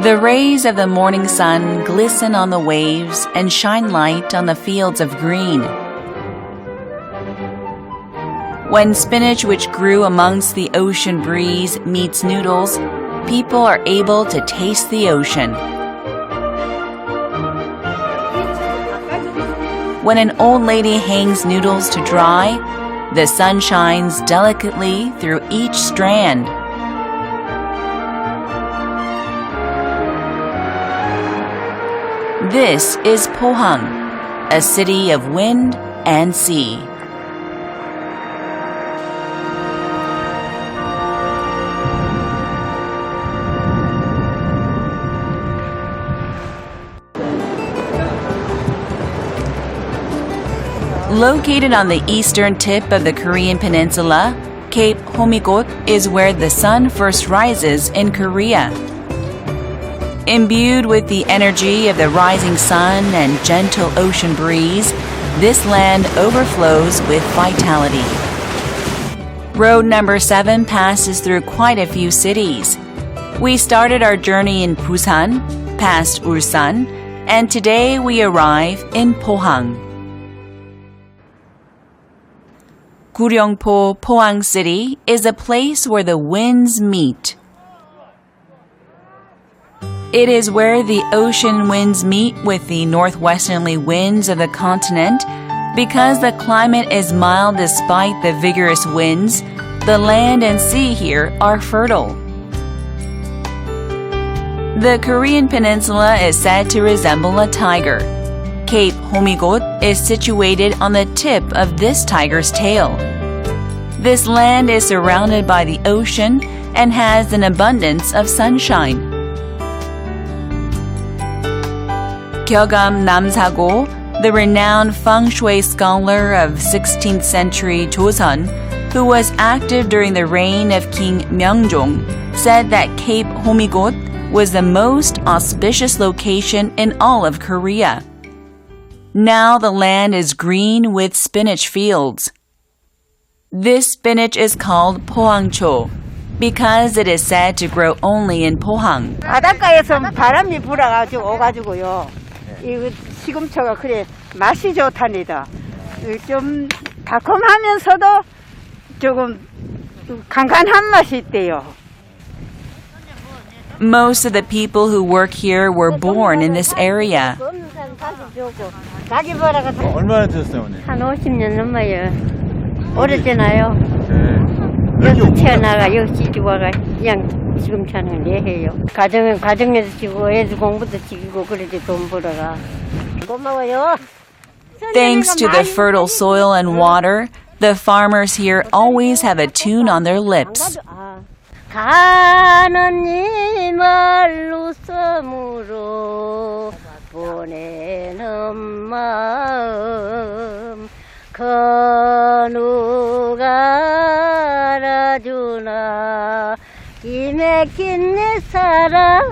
The rays of the morning sun glisten on the waves and shine light on the fields of green. When spinach which grew amongst the ocean breeze meets noodles, people are able to taste the ocean. When an old lady hangs noodles to dry, the sun shines delicately through each strand. This is Pohang, a city of wind and sea. Located on the eastern tip of the Korean peninsula, Cape Homigot is where the sun first rises in Korea. Imbued with the energy of the rising sun and gentle ocean breeze, this land overflows with vitality. Road number 7 passes through quite a few cities. We started our journey in Busan, past Ulsan, and today we arrive in Pohang. Guryeongpo, Pohang City is a place where the winds meet. It is where the ocean winds meet with the northwesterly winds of the continent. Because the climate is mild despite the vigorous winds, the land and sea here are fertile. The Korean peninsula is said to resemble a tiger. Cape Homigot is situated on the tip of this tiger's tail. This land is surrounded by the ocean and has an abundance of sunshine. Gyeogam Namsago, the renowned feng shui scholar of 16th century Joseon, who was active during the reign of King Myeongjong, said that Cape Homigot was the most auspicious location in all of Korea. Now the land is green with spinach fields. This spinach is called 포항초 because it is said to grow only in Pohang. 바닷가에서 바람이 불어가지고 오가지고요. 이 시금초가 그래 맛이 좋답니다. 좀 달콤하면서도 조금 간간한 맛이 있대요. Most of the people who work here were born in this area. 얼마나 되셨어요, 어머니? 한 50년 넘어요. 오래되나요? 여기 태어나가 여기 시집와가 그냥 지금 차는 내해요. 가정에서 지고 애들 공부도 지키고 그러지 돈 벌어가. 고마워요. Thanks to the fertile soil and water, the farmers here always have a tune on their lips. 하느님을 웃음으로 보내는 마음 그 누가 알아주나 기맥힌 내 사랑은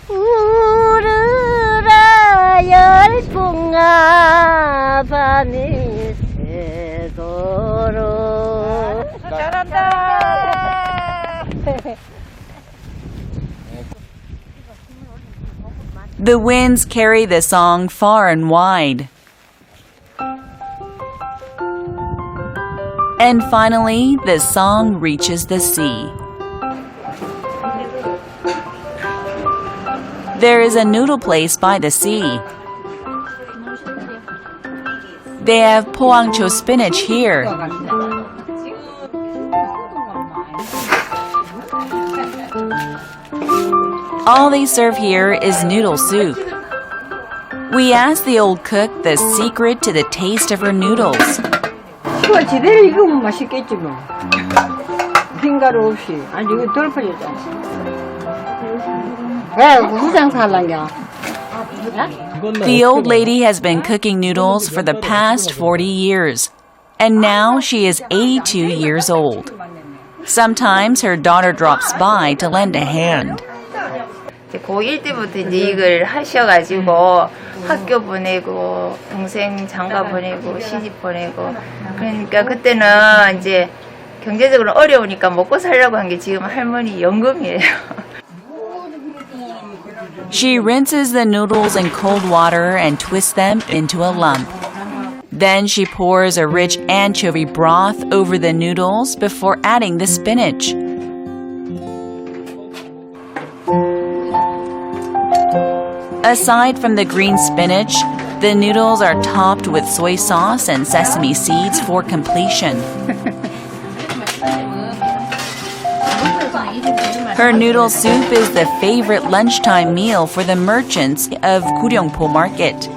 우르라 열풍아 밤이 새도록 잘한다. The winds carry the song far and wide. And finally, the song reaches the sea. There is a noodle place by the sea. They have 포항초 spinach here. All they serve here is noodle soup. We asked the old cook the secret to the taste of her noodles. 이거 제대로 익으면 맛있겠지 뭐. 흰가루 없이. 아니 이거 덜 퍼졌잖아. 왜 우장 살랑겨? The old lady has been cooking noodles for the past 40 years, and now she is 82 years old. Sometimes her daughter drops by to lend a hand. 고1 때부터 이제 이걸 하셔가지고 학교 보내고 동생 장가 보내고 시집 보내고 그러니까 그때는 이제 경제적으로 어려우니까 먹고 살려고 한 게 지금 할머니 연금이에요. She rinses the noodles in cold water and twists them into a lump. Then she pours a rich anchovy broth over the noodles before adding the spinach. Aside from the green spinach, the noodles are topped with soy sauce and sesame seeds for completion. Her noodle soup is the favorite lunchtime meal for the merchants of Guryongpo Market.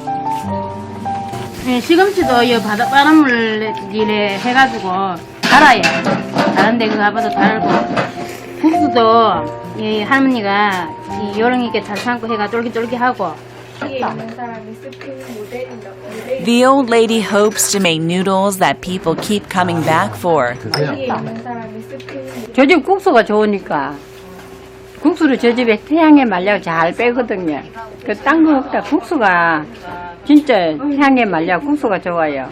네, 시금치도 이 바닷바람을 이래 해가지고 달아요. 다른데 그 가봐도 달고 국수도 이 할머니가 이 요령있게 잘 삶고 해가 쫄깃쫄깃하고. The old lady hopes to make noodles that people keep coming back for. 저 집 국수가 좋으니까 국수를 저 집에 태양에 말려 잘 빼거든요. 그 딴 거 없다. 국수가 진짜 태양에 말려 국수가 좋아요.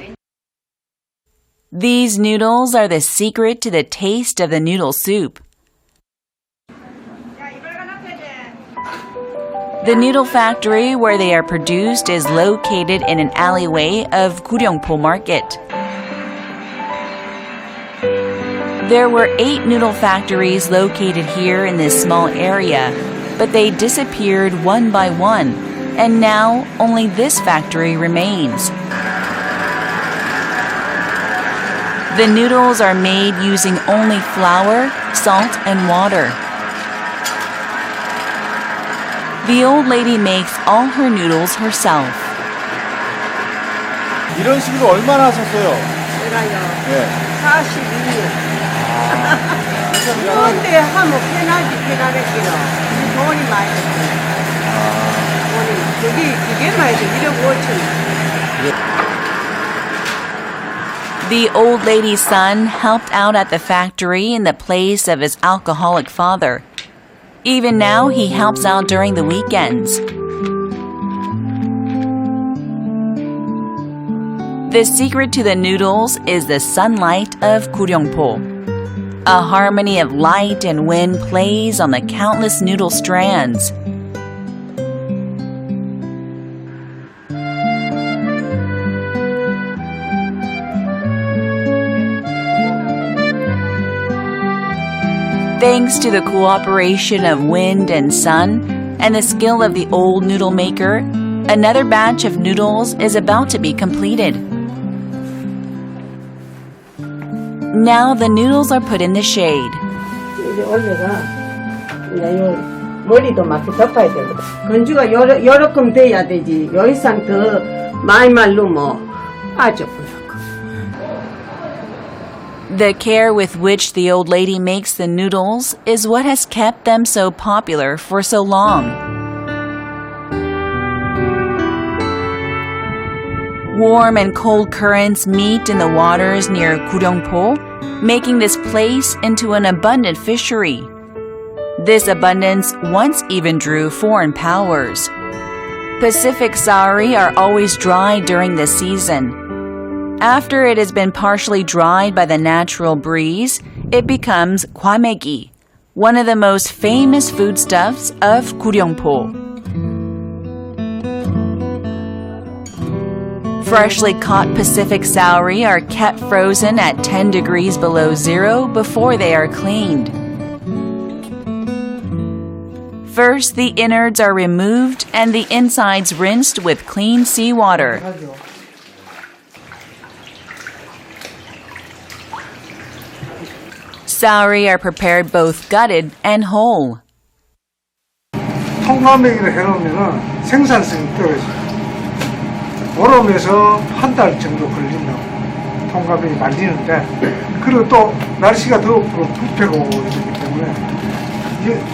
These noodles are the secret to the taste of the noodle soup. The noodle factory where they are produced is located in an alleyway of Guryongpo Market. There were 8 noodle factories located here in this small area, but they disappeared one by one, and now only this factory remains. The noodles are made using only flour, salt, and water. The old lady makes all her noodles herself. 이런 식으로 얼마나 하셨어요? 제가요. 네. 42년. 그런데 하면 편하겠기로. 돈이 많이 들어요. 그게 많이 들어요. 1억 5천. The old lady's son helped out at the factory in the place of his alcoholic father. Even now, he helps out during the weekends. The secret to the noodles is the sunlight of Guryongpo. A harmony of light and wind plays on the countless noodle strands. Thanks to the cooperation of wind and sun and the skill of the old noodle maker, another batch of noodles is about to be completed. Now the noodles are put in the shade. 이제 올려가 이제 요 머리도 막 덮어야 되고 건조가 요렇게 돼야 되지. 요 이상 더 많이 말르면 빠져버려. The care with which the old lady makes the noodles is what has kept them so popular for so long. Warm and cold currents meet in the waters near Guryongpo, making this place into an abundant fishery. This abundance once even drew foreign powers. Pacific sauri are always dry during the season. After it has been partially dried by the natural breeze, it becomes kwamegi, one of the most famous foodstuffs of Guryongpo. Freshly caught Pacific sauri are kept frozen at 10 degrees below zero before they are cleaned. First, the innards are removed and the insides rinsed with clean seawater. Sauri are prepared both gutted and whole. 통과매기를 해놓으면 생산성이 떨어져요. 보름에서 한 달 정도 걸린다고 통과매기 말리는데, 그리고 또 날씨가 더우고 부패가 오기 때문에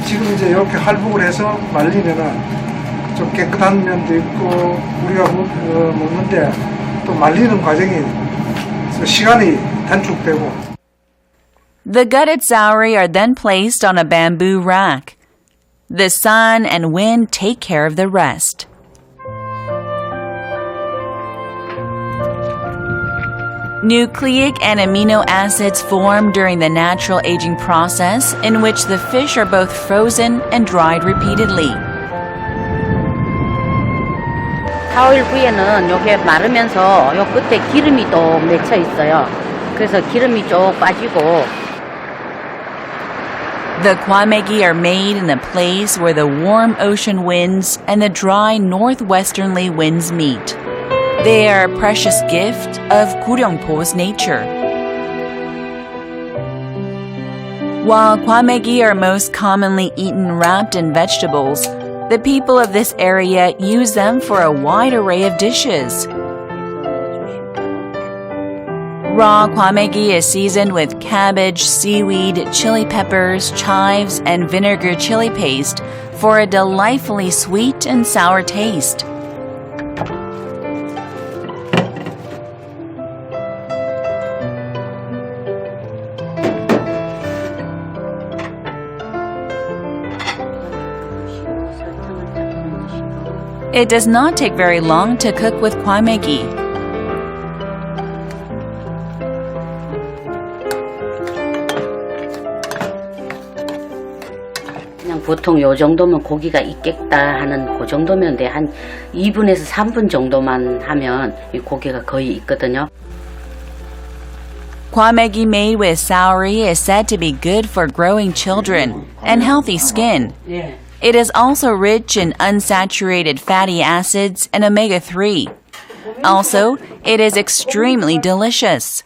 지금 이제 이렇게 할복을 해서 말리면은 좀 깨끗한 면도 있고 우리가 먹는데 또 말리는 과정이 시간이 단축되고. The gutted sauri are then placed on a bamboo rack. The sun and wind take care of the rest. Nucleic and amino acids form during the natural aging process in which the fish are both frozen and dried repeatedly. 4, 5일 후에는 요게 마르면서 요 끝에 기름이 또 맺혀 있어요. 그래서 기름이 쭉 빠지고. The kwamegi are made in a place where the warm ocean winds and the dry northwesterly winds meet. They are a precious gift of Guryongpo's nature. While kwamegi are most commonly eaten wrapped in vegetables, the people of this area use them for a wide array of dishes. Raw kwamegi is seasoned with cabbage, seaweed, chili peppers, chives, and vinegar chili paste for a delightfully sweet and sour taste. It does not take very long to cook with kwamegi. 그냥 보통 요 정도면 고기가 있겠다 하는 그 정도면 돼. 한 2분에서 3분 정도만 하면 이 고기가 거의 있거든요. Kwamegi made with saori is said to be good for growing children and healthy skin. It is also rich in unsaturated fatty acids and omega-3. Also, it is extremely delicious.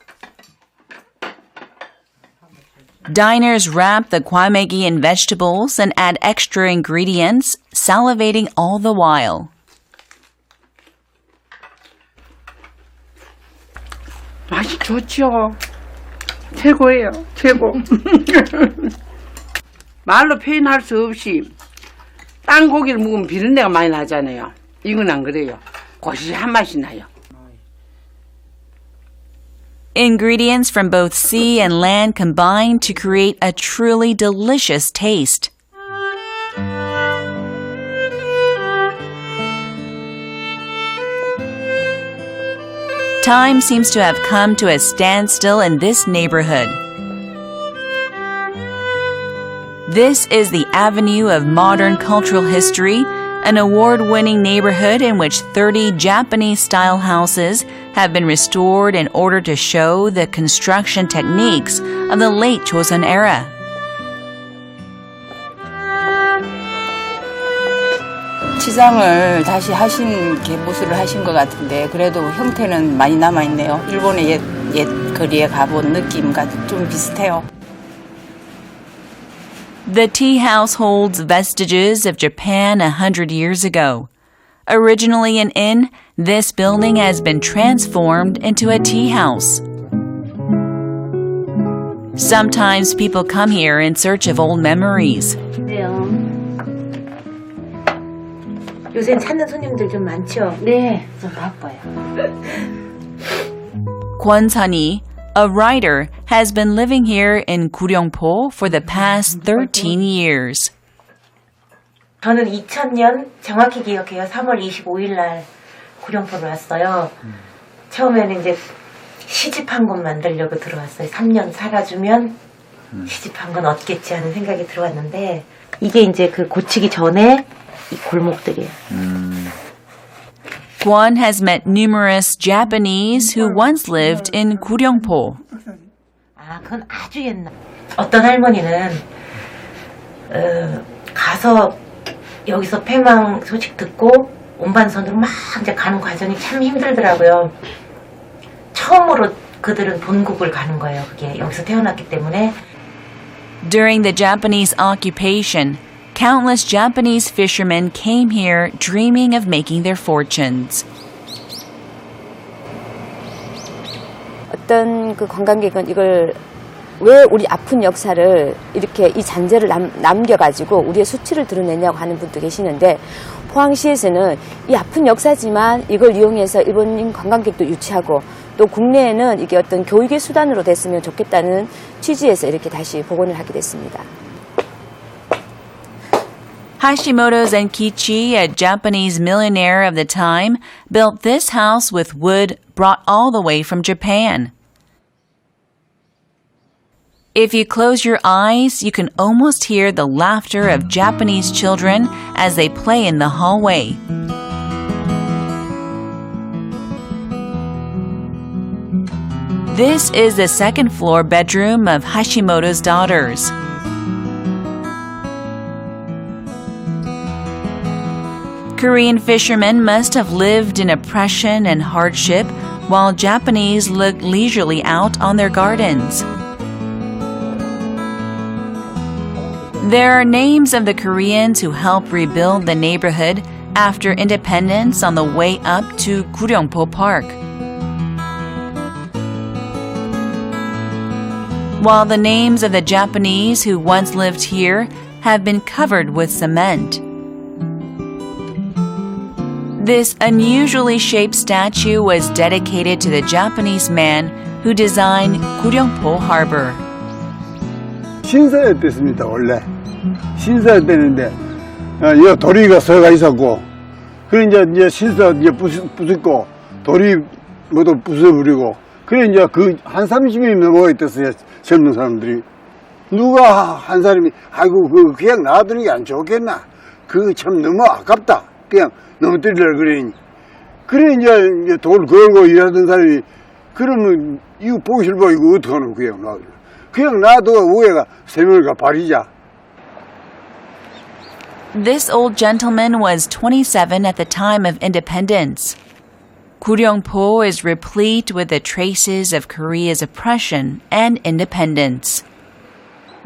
Diners wrap the kwamegi in vegetables and add extra ingredients, salivating all the while. 맛이 좋죠. 최고예요. 최고. 말로 표현할 수 없이 딴 고기를 먹으면 비린내가 많이 나잖아요. 이건 안 그래요. 고시한 맛이 나요. Ingredients from both sea and land combine to create a truly delicious taste. Time seems to have come to a standstill in this neighborhood. This is the Avenue of Modern Cultural History, an award-winning neighborhood in which 30 Japanese-style houses have been restored in order to show the construction techniques of the late Joseon era. 치장을 다시 하신 개보수를 하신 것 같은데 그래도 형태는 많이 남아있네요. 일본의 옛 거리에 가본 느낌과 좀 비슷해요. The tea house holds vestiges of Japan 100 years ago. Originally an inn, this building has been transformed into a tea house. Sometimes people come here in search of old memories. 요새 찾는 손님들 좀 많죠? 네, 좀 바빠요. Kwon Sun-hee, a writer, has been living here in Guryongpo for the past 13 years. 저는 2000년 정확히 기억해요. 3월 25일 날 구룡포로 왔어요. 처음에는 이제 시집 한 권 만들려고 들어왔어요. 3년 살아주면 시집 한 권 얻겠지 하는 생각이 들어왔는데 이게 이제 그 고치기 전에 이 골목들이에요. Kwon has met numerous Japanese who once lived in Guryongpo. 아, 그건 아주 옛날. 어떤 할머니는 가서 여기서 폐망 소식 듣고 운반선으로 막 이제 가는 과정이 참 힘들더라고요. 처음으로 그들은 본국을 가는 거예요. 그게 여기서 태어났기 때문에. During the Japanese occupation, countless Japanese fishermen came here dreaming of making their fortunes. 어떤 그 관광객은 이걸 왜 우리 아픈 역사를 이렇게 이 잔재를 남겨가지고 우리의 수치를 드러내냐고 하는 분도 계시는데 포항시에서는 이 아픈 역사지만 이걸 이용해서 일본인 관광객도 유치하고 또 국내에는 이게 어떤 교육의 수단으로 됐으면 좋겠다는 취지에서 이렇게 다시 복원을 하게 됐습니다. Hashimoto Zenkichi, a Japanese millionaire of the time, built this house with wood brought all the way from Japan. If you close your eyes, you can almost hear the laughter of Japanese children as they play in the hallway. This is the second floor bedroom of Hashimoto's daughters. Korean fishermen must have lived in oppression and hardship, while Japanese looked leisurely out on their gardens. There are names of the Koreans who helped rebuild the neighborhood after independence on the way up to Guryongpo Park. While the names of the Japanese who once lived here have been covered with cement. This unusually shaped statue was dedicated to the Japanese man who designed Guryongpo Harbor. 신사였댔습니다, 원래. 신사였대는데, 이 도리가 서가 있었고, 그래 이제 신사 이제 부수고, 도리 모두 부숴버리고, 그래 이제 한 30명이 넘어가 있었어요, 젊은 사람들이. 누가 한 사람이, 아이고, 그냥 놔두는 게 안 좋겠나? 그거 참 너무 아깝다. 그냥 넘어뜨리려고 그러니. 그래 이제 돌 걸고 일하던 사람이, 그러면 이거 보기 싫어, 이거 어떡하노, 그냥 놔두려. 그냥 놔두고 위에가 세면을가 버리자. This old gentleman was 27 at the time of independence. Guryongpo is replete with the traces of Korea's oppression and independence.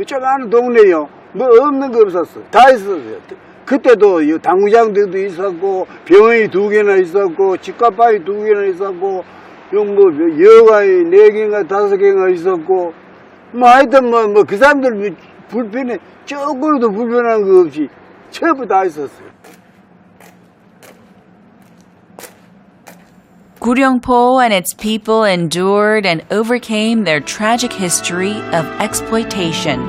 좀 아는 동네요. 뭐 없는 거 없었어. 다 있었어요. 그때도 당구장도 있었고, 병원이 2개나 있었고, 치과바위 2개나 있었고, 뭐 여가이 4개인가 5개인가 있었고, 뭐 하여튼 뭐 그 사람들 불편해, 조금도 불편한 거 없이 전부 다 있었어요. Guryongpo and its people endured and overcame their tragic history of exploitation.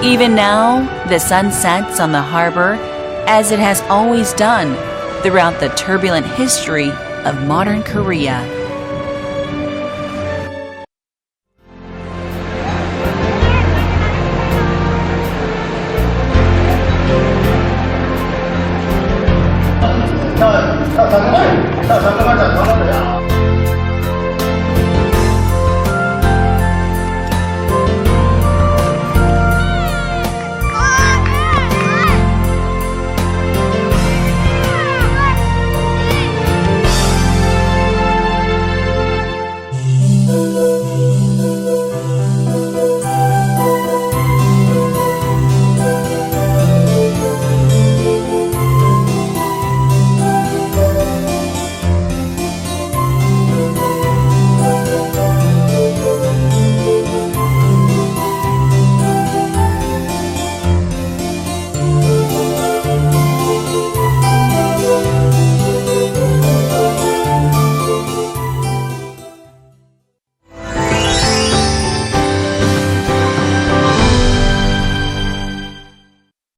Even now, the sun sets on the harbor as it has always done throughout the turbulent history of modern Korea.